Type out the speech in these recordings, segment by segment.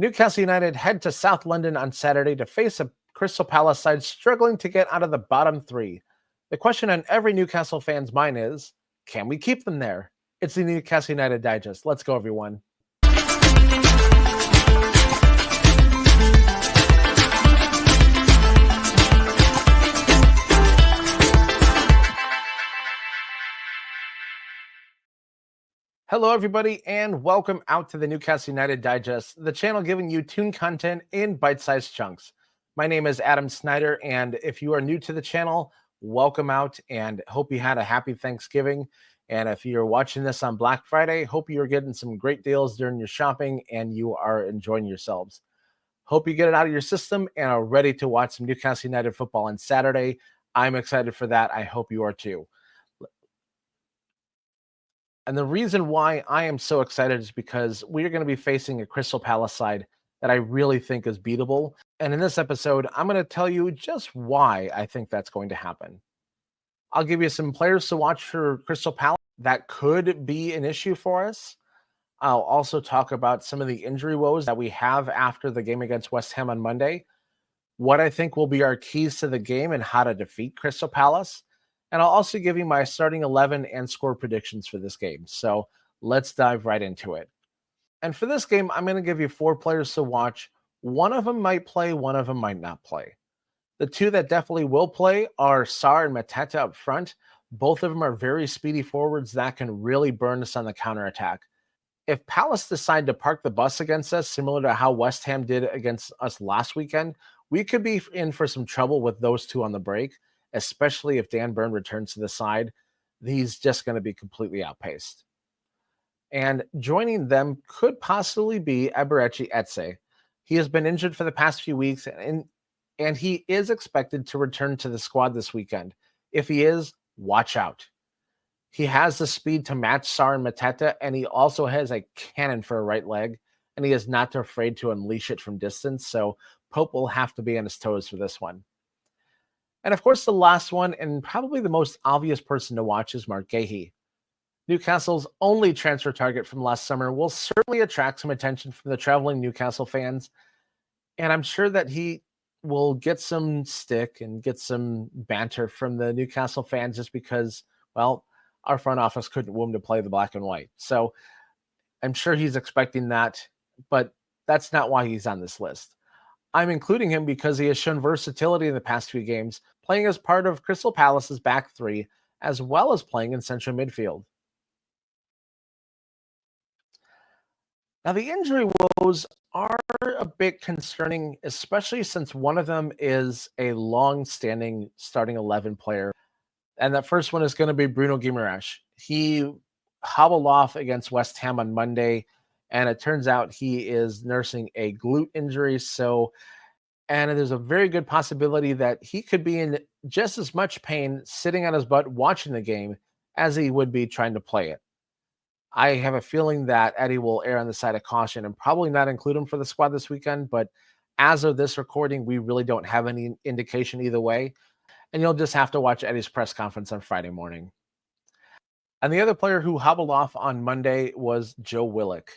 Newcastle United head to South London on Saturday to face a Crystal Palace side struggling to get out of the bottom three. The question on every Newcastle fan's mind is, can we keep them there? It's the Newcastle United Digest. Let's go, everyone. Hello, everybody, and welcome out to the Newcastle United Digest, the channel giving you tuned content in bite-sized chunks. My name is Adam Snyder, and if you are new to the channel, welcome out and hope you had a happy Thanksgiving. And if you're watching this on Black Friday, hope you're getting some great deals during your shopping and you are enjoying yourselves. Hope you get it out of your system and are ready to watch some Newcastle United football on Saturday. I'm excited for that. I hope you are too. And the reason why I am so excited is because we are going to be facing a Crystal Palace side that I really think is beatable. And in this episode, I'm going to tell you just why I think that's going to happen. I'll give you some players to watch for Crystal Palace that could be an issue for us. I'll also talk about some of the injury woes that we have after the game against West Ham on Monday, what I think will be our keys to the game and how to defeat Crystal Palace. And I'll also give you my starting 11 and score predictions for this game. So let's dive right into it. And for this game, I'm going to give you 4 players to watch. One of them might play, one of them might not play. The 2 that definitely will play are Sarr and Mateta up front. Both of them are very speedy forwards that can really burn us on the counterattack. If Palace decide to park the bus against us, similar to how West Ham did against us last weekend, we could be in for some trouble with those 2 on the break, especially if Dan Burn returns to the side. He's just going to be completely outpaced. And joining them could possibly be Eberechi Eze. He has been injured for the past few weeks, and he is expected to return to the squad this weekend. If he is, watch out. He has the speed to match Sarr and Mateta, and he also has a cannon for a right leg, and he is not afraid to unleash it from distance, so Pope will have to be on his toes for this one. And of course, the last one, and probably the most obvious person to watch, is Mark Gahey. Newcastle's only transfer target from last summer will certainly attract some attention from the traveling Newcastle fans, and I'm sure that he will get some stick and get some banter from the Newcastle fans just because, well, our front office couldn't woo him to play the black and white. So I'm sure he's expecting that, but that's not why he's on this list. I'm including him because he has shown versatility in the past few games, playing as part of Crystal Palace's back 3, as well as playing in central midfield. Now, the injury woes are a bit concerning, especially since one of them is a long-standing starting 11 player. And that first one is going to be Bruno Guimaraes. He hobbled off against West Ham on Monday, and it turns out he is nursing a glute injury. And there's a very good possibility that he could be in just as much pain sitting on his butt watching the game as he would be trying to play it. I have a feeling that Eddie will err on the side of caution and probably not include him for the squad this weekend. But as of this recording, we really don't have any indication either way. And you'll just have to watch Eddie's press conference on Friday morning. And the other player who hobbled off on Monday was Joe Willock.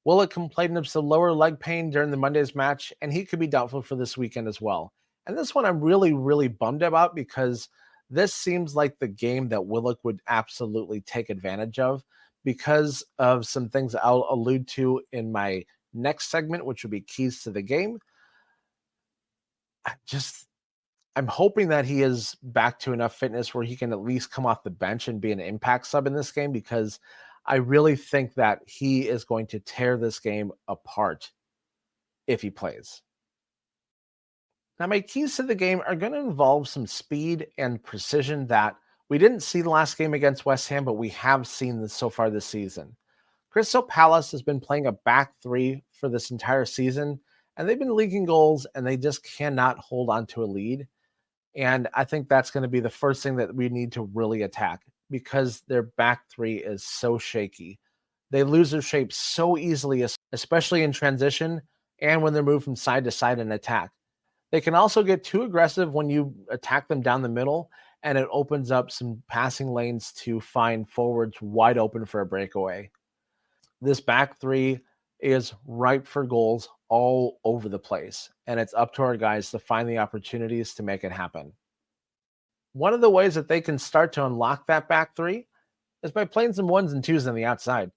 Willock complained of some lower leg pain during the Monday's match, and he could be doubtful for this weekend as well. And this one I'm really, really bummed about because this seems like the game that Willock would absolutely take advantage of because of some things I'll allude to in my next segment, which would be keys to the game. I'm hoping that he is back to enough fitness where he can at least come off the bench and be an impact sub in this game, because I really think that he is going to tear this game apart if he plays. Now, my keys to the game are going to involve some speed and precision that we didn't see the last game against West Ham, but we have seen this so far this season. Crystal Palace has been playing a back 3 for this entire season, and they've been leaking goals, and they just cannot hold on to a lead. And I think that's going to be the first thing that we need to really attack, because their back 3 is so shaky. They lose their shape so easily, especially in transition and when they're moved from side to side in attack. They can also get too aggressive when you attack them down the middle, and it opens up some passing lanes to find forwards wide open for a breakaway. This back 3 is ripe for goals all over the place, and it's up to our guys to find the opportunities to make it happen. One of the ways that they can start to unlock that back three is by playing some ones and twos on the outside,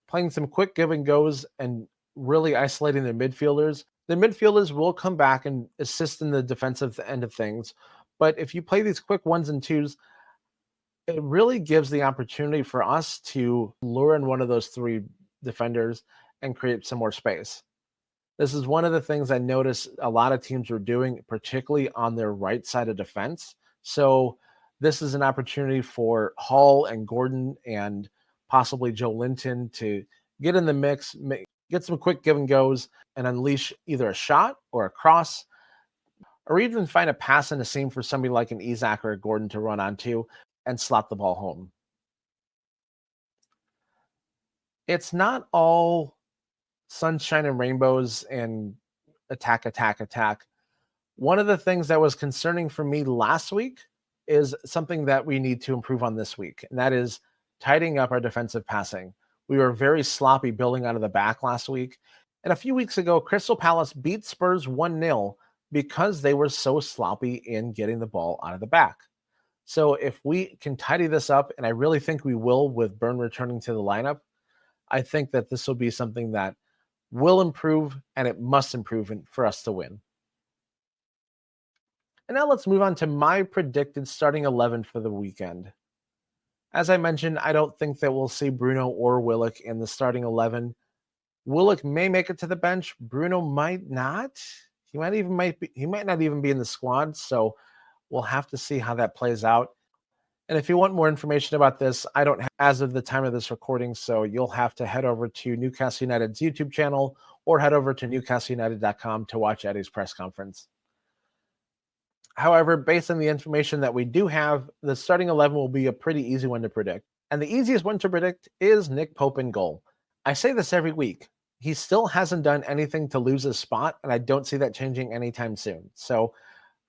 playing some quick give and goes and really isolating their midfielders. The midfielders will come back and assist in the defensive end of things. But if you play these quick ones and twos, it really gives the opportunity for us to lure in one of those three defenders and create some more space. This is one of the things I noticed a lot of teams were doing, particularly on their right side of defense. So this is an opportunity for Hall and Gordon and possibly Joe Linton to get in the mix, get some quick give and goes, and unleash either a shot or a cross, or even find a pass in a seam for somebody like an Isak or a Gordon to run onto and slot the ball home. It's not all sunshine and rainbows and attack, attack, attack. One of the things that was concerning for me last week is something that we need to improve on this week, and that is tidying up our defensive passing. We were very sloppy building out of the back last week. And a few weeks ago, Crystal Palace beat Spurs 1-0 because they were so sloppy in getting the ball out of the back. So if we can tidy this up, and I really think we will with Burn returning to the lineup, I think that this will be something that will improve, and it must improve for us to win. And now let's move on to my predicted starting 11 for the weekend. As I mentioned, I don't think that we'll see Bruno or Willock in the starting 11. Willock may make it to the bench. Bruno might not. He might not even be in the squad. So we'll have to see how that plays out. And if you want more information about this, I don't have as of the time of this recording. So you'll have to head over to Newcastle United's YouTube channel or head over to newcastleunited.com to watch Eddie's press conference. However, based on the information that we do have, the starting 11 will be a pretty easy one to predict. And the easiest one to predict is Nick Pope in goal. I say this every week. He still hasn't done anything to lose his spot, and I don't see that changing anytime soon. So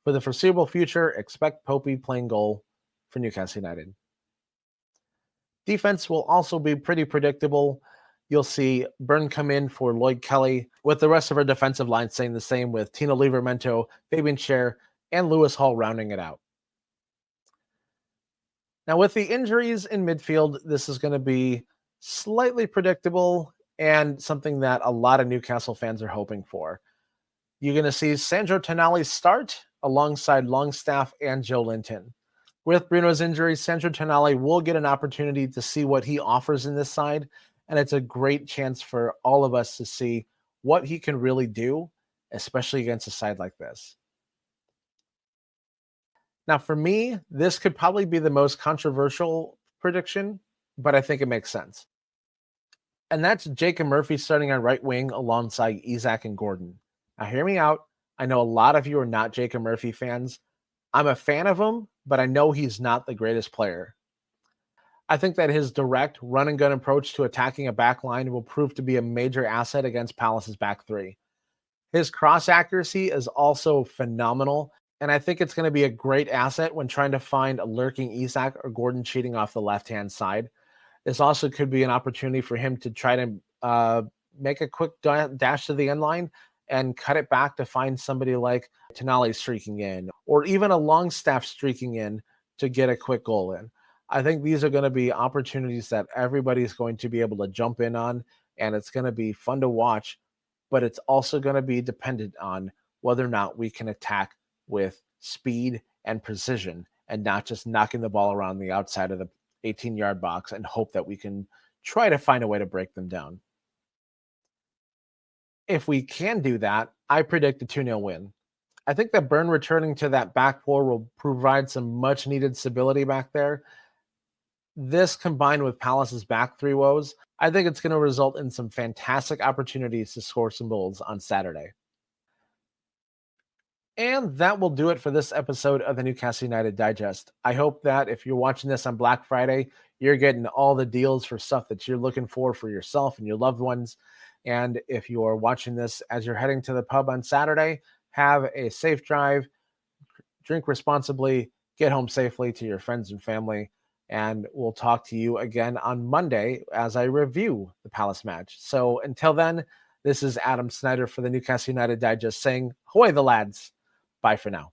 for the foreseeable future, expect Popey playing goal for Newcastle United. Defense will also be pretty predictable. You'll see Burn come in for Lloyd Kelly, with the rest of our defensive line staying the same, with Tino Livramento, Fabian Schär, and Lewis Hall rounding it out. Now, with the injuries in midfield, this is going to be slightly predictable and something that a lot of Newcastle fans are hoping for. You're going to see Sandro Tonali start alongside Longstaff and Joe Linton. With Bruno's injury, Sandro Tonali will get an opportunity to see what he offers in this side, and it's a great chance for all of us to see what he can really do, especially against a side like this. Now, for me, this could probably be the most controversial prediction, but I think it makes sense. And that's Jacob Murphy starting on right wing alongside Isak and Gordon. Now, hear me out. I know a lot of you are not Jacob Murphy fans. I'm a fan of him, but I know he's not the greatest player. I think that his direct run and gun approach to attacking a back line will prove to be a major asset against Palace's back three. His cross accuracy is also phenomenal, and I think it's going to be a great asset when trying to find a lurking Isak or Gordon cheating off the left-hand side. This also could be an opportunity for him to try to make a quick dash to the end line and cut it back to find somebody like Tonali streaking in, or even a Longstaff streaking in to get a quick goal in. I think these are going to be opportunities that everybody's going to be able to jump in on, and it's going to be fun to watch, but it's also going to be dependent on whether or not we can attack with speed and precision and not just knocking the ball around the outside of the 18-yard box and hope that we can try to find a way to break them down. If we can do that, I predict a 2-0 win. I think that Burn returning to that back four will provide some much-needed stability back there. This, combined with Palace's back three woes, I think it's going to result in some fantastic opportunities to score some goals on Saturday. And that will do it for this episode of the Newcastle United Digest. I hope that if you're watching this on Black Friday, you're getting all the deals for stuff that you're looking for yourself and your loved ones. And if you are watching this as you're heading to the pub on Saturday, have a safe drive, drink responsibly, get home safely to your friends and family. And we'll talk to you again on Monday as I review the Palace match. So until then, This is Adam Snyder for the Newcastle United Digest saying, "Ahoy the lads." Bye for now.